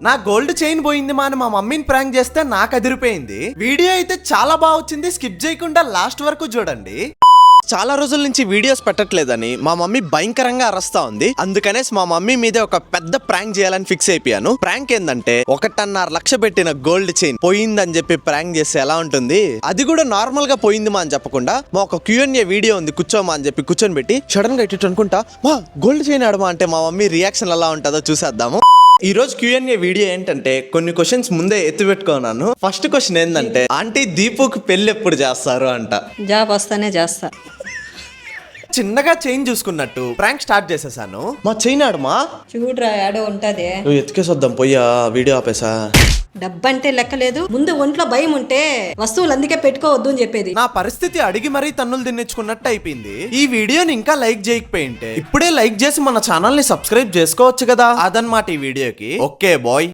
నా gold chain పోయింది మా అని మా మమ్మీని ప్రాంక్ చేస్తే నాకు అదిరిపోయింది. వీడియో అయితే చాలా బాగా వచ్చింది, స్కిప్ చేయకుండా లాస్ట్ వరకు చూడండి. చాలా రోజుల నుంచి వీడియోస్ పెట్టట్లేదని మా మమ్మీ భయంకరంగా అరస్తా ఉంది. అందుకనేసి మా మమ్మీ మీదే ఒక పెద్ద ప్రాంక్ చేయాలని ఫిక్స్ అయిపోయాను. ప్రాంక్ ఏంటంటే 1.5 లక్ష పెట్టిన గోల్డ్ చైన్ పోయిందని చెప్పి ప్రాంక్ చేస్తే ఎలా ఉంటుంది, అది కూడా నార్మల్ గా పోయింది మా అని చెప్పకుండా మా ఒక Q&A వీడియో ఉంది కూర్చోమా అని చెప్పి కూర్చొని పెట్టి సడన్ గా ఇటు అనుకుంటా మా గోల్డ్ చైన్ ఆడమా అంటే మా మమ్మీ రియాక్షన్ ఎలా ఉంటుందో చూసేద్దాము. ఈ రోజు Q&A వీడియో ఏంటంటే కొన్ని క్వశ్చన్స్ ముందే ఎత్తి పెట్టుకున్నాను. ఫస్ట్ క్వశ్చన్ ఏంటంటే ఆంటీ దీపుకి పెళ్లి ఎప్పుడు చేస్తారు అంట. జాబ్ వస్తానే చేస్తా. చిన్నగా చైన్ చూసుకున్నట్టు ప్రాంక్ స్టార్ట్ చేసేసాను. మా చైన్ ఆడమా చూడరా ఆడో ఉంటది. నువ్వు ఎత్తుకేసొద్దాం పోయా, వీడియో ఆపేసా. డబ్బంటే లెక్కలేదు, ముందు ఒంట్లో భయం ఉంటే వస్తువులు అందుకే పెట్టుకోవద్దు అని చెప్పేది. నా పరిస్థితి అడిగి మరీ తన్నులు తినేచుకున్నట్టు అయిపోయింది. ఈ వీడియోని ఇంకా లైక్ చేయకపోయింటే ఇప్పుడే లైక్ చేసి మన ఛానల్ ని సబ్స్క్రైబ్ చేసుకోవచ్చు కదా. అదన్నమాట ఈ వీడియోకి. Okay bye.